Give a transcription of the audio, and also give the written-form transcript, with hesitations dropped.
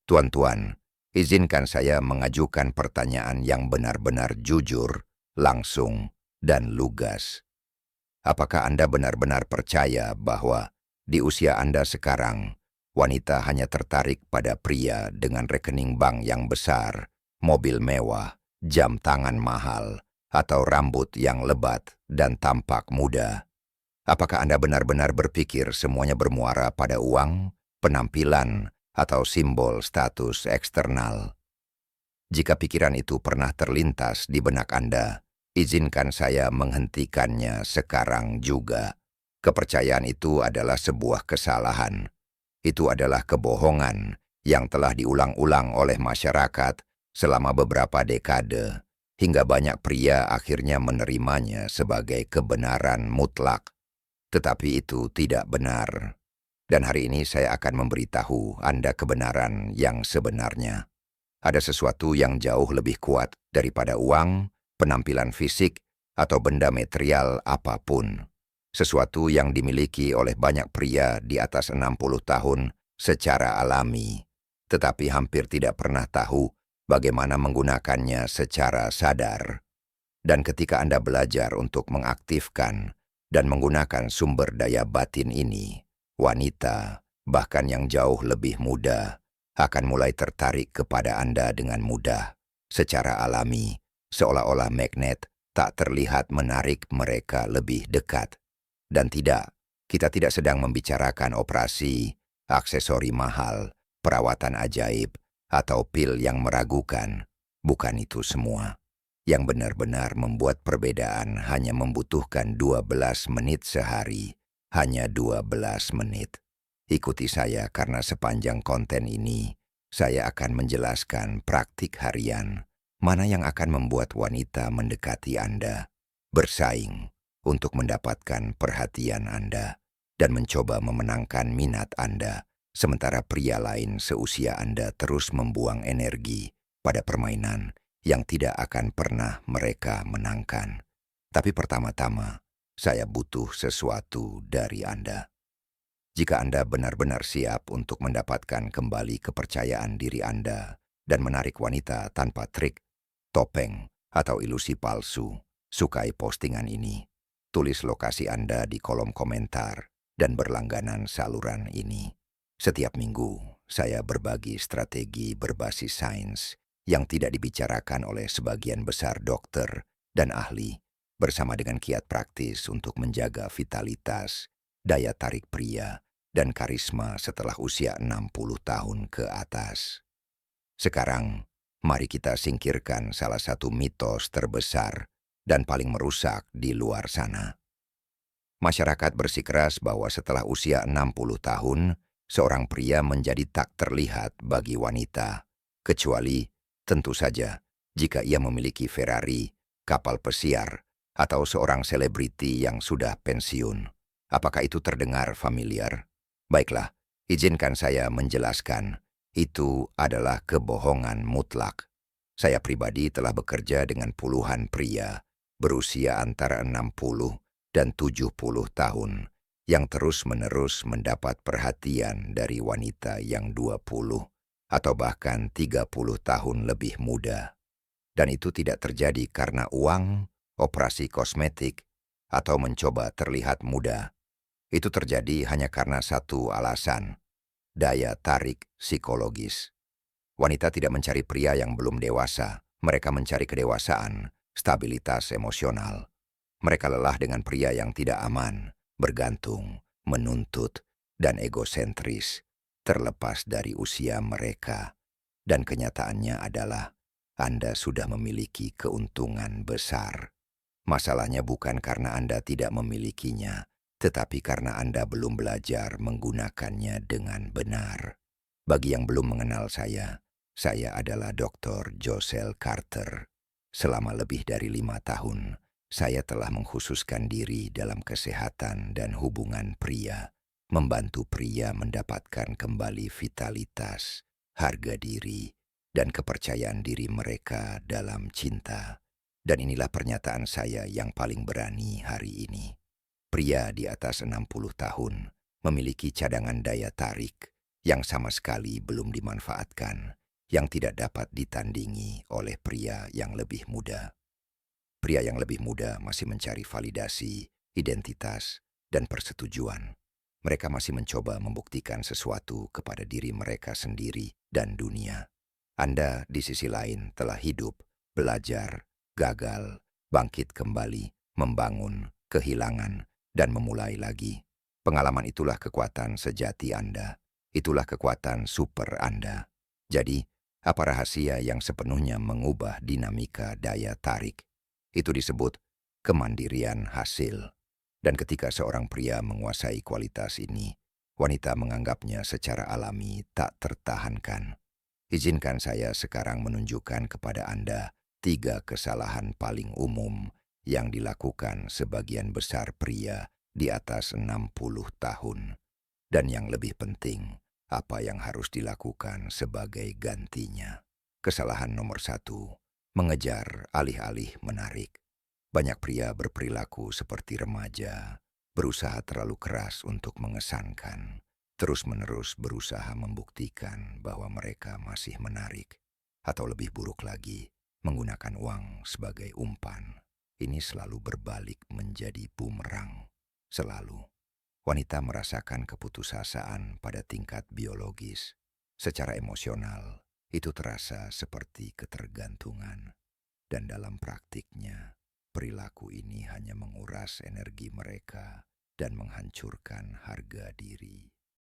Tuan-tuan, izinkan saya mengajukan pertanyaan yang benar-benar jujur, langsung, dan lugas. Apakah Anda benar-benar percaya bahwa di usia Anda sekarang, wanita hanya tertarik pada pria dengan rekening bank yang besar, mobil mewah, jam tangan mahal, atau rambut yang lebat dan tampak muda? Apakah Anda benar-benar berpikir semuanya bermuara pada uang, penampilan, atau simbol status eksternal? Jika pikiran itu pernah terlintas di benak Anda, izinkan saya menghentikannya sekarang juga. Kepercayaan itu adalah sebuah kesalahan. Itu adalah kebohongan yang telah diulang-ulang oleh masyarakat selama beberapa dekade, hingga banyak pria akhirnya menerimanya sebagai kebenaran mutlak. Tetapi itu tidak benar. Dan hari ini saya akan memberitahu Anda kebenaran yang sebenarnya. Ada sesuatu yang jauh lebih kuat daripada uang, penampilan fisik, atau benda material apapun. Sesuatu yang dimiliki oleh banyak pria di atas 60 tahun secara alami, tetapi hampir tidak pernah tahu bagaimana menggunakannya secara sadar. Dan ketika Anda belajar untuk mengaktifkan dan menggunakan sumber daya batin ini, wanita, bahkan yang jauh lebih muda, akan mulai tertarik kepada Anda dengan mudah, secara alami, seolah-olah magnet tak terlihat menarik mereka lebih dekat. Dan tidak, kita tidak sedang membicarakan operasi, aksesori mahal, perawatan ajaib, atau pil yang meragukan. Bukan itu semua. Yang benar-benar membuat perbedaan hanya membutuhkan 12 menit sehari. Hanya 12 menit. Ikuti saya karena sepanjang konten ini, saya akan menjelaskan praktik harian mana yang akan membuat wanita mendekati Anda, bersaing untuk mendapatkan perhatian Anda, dan mencoba memenangkan minat Anda, sementara pria lain seusia Anda terus membuang energi pada permainan yang tidak akan pernah mereka menangkan. Tapi pertama-tama, saya butuh sesuatu dari Anda. Jika Anda benar-benar siap untuk mendapatkan kembali kepercayaan diri Anda dan menarik wanita tanpa trik, topeng, atau ilusi palsu, sukai postingan ini. Tulis lokasi Anda di kolom komentar dan berlangganan saluran ini. Setiap minggu, saya berbagi strategi berbasis sains yang tidak dibicarakan oleh sebagian besar dokter dan ahli, bersama dengan kiat praktis untuk menjaga vitalitas, daya tarik pria, dan karisma setelah usia 60 tahun ke atas. Sekarang, mari kita singkirkan salah satu mitos terbesar dan paling merusak di luar sana. Masyarakat bersikeras bahwa setelah usia 60 tahun, seorang pria menjadi tak terlihat bagi wanita, kecuali, tentu saja, jika ia memiliki Ferrari, kapal pesiar, atau seorang selebriti yang sudah pensiun. Apakah itu terdengar familiar? Baiklah, izinkan saya menjelaskan. Itu adalah kebohongan mutlak. Saya pribadi telah bekerja dengan puluhan pria berusia antara 60 dan 70 tahun yang terus-menerus mendapat perhatian dari wanita yang 20 atau bahkan 30 tahun lebih muda. Dan itu tidak terjadi karena uang, operasi kosmetik, atau mencoba terlihat muda. Itu terjadi hanya karena satu alasan, daya tarik psikologis. Wanita tidak mencari pria yang belum dewasa, mereka mencari kedewasaan, stabilitas emosional. Mereka lelah dengan pria yang tidak aman, bergantung, menuntut, dan egosentris, terlepas dari usia mereka. Dan kenyataannya adalah, Anda sudah memiliki keuntungan besar. Masalahnya bukan karena Anda tidak memilikinya, tetapi karena Anda belum belajar menggunakannya dengan benar. Bagi yang belum mengenal saya adalah Dr. Josel Carter. Selama lebih dari 5 tahun, saya telah mengkhususkan diri dalam kesehatan dan hubungan pria, membantu pria mendapatkan kembali vitalitas, harga diri, dan kepercayaan diri mereka dalam cinta. Dan inilah pernyataan saya yang paling berani hari ini. Pria di atas 60 tahun memiliki cadangan daya tarik yang sama sekali belum dimanfaatkan, yang tidak dapat ditandingi oleh pria yang lebih muda. Pria yang lebih muda masih mencari validasi, identitas, dan persetujuan. Mereka masih mencoba membuktikan sesuatu kepada diri mereka sendiri dan dunia. Anda di sisi lain telah hidup, belajar, gagal, bangkit kembali, membangun, kehilangan, dan memulai lagi. Pengalaman itulah kekuatan sejati Anda. Itulah kekuatan super Anda. Jadi, apa rahasia yang sepenuhnya mengubah dinamika daya tarik? Itu disebut kemandirian hasil. Dan ketika seorang pria menguasai kualitas ini, wanita menganggapnya secara alami tak tertahankan. Izinkan saya sekarang menunjukkan kepada Anda 3 kesalahan paling umum yang dilakukan sebagian besar pria di atas 60 tahun. Dan yang lebih penting, apa yang harus dilakukan sebagai gantinya. Kesalahan nomor 1, mengejar alih-alih menarik. Banyak pria berperilaku seperti remaja, berusaha terlalu keras untuk mengesankan, terus-menerus berusaha membuktikan bahwa mereka masih menarik, atau lebih buruk lagi, menggunakan uang sebagai umpan. Ini selalu berbalik menjadi bumerang. Selalu. Wanita merasakan keputusasaan pada tingkat biologis. Secara emosional, itu terasa seperti ketergantungan. Dan dalam praktiknya, perilaku ini hanya menguras energi mereka dan menghancurkan harga diri.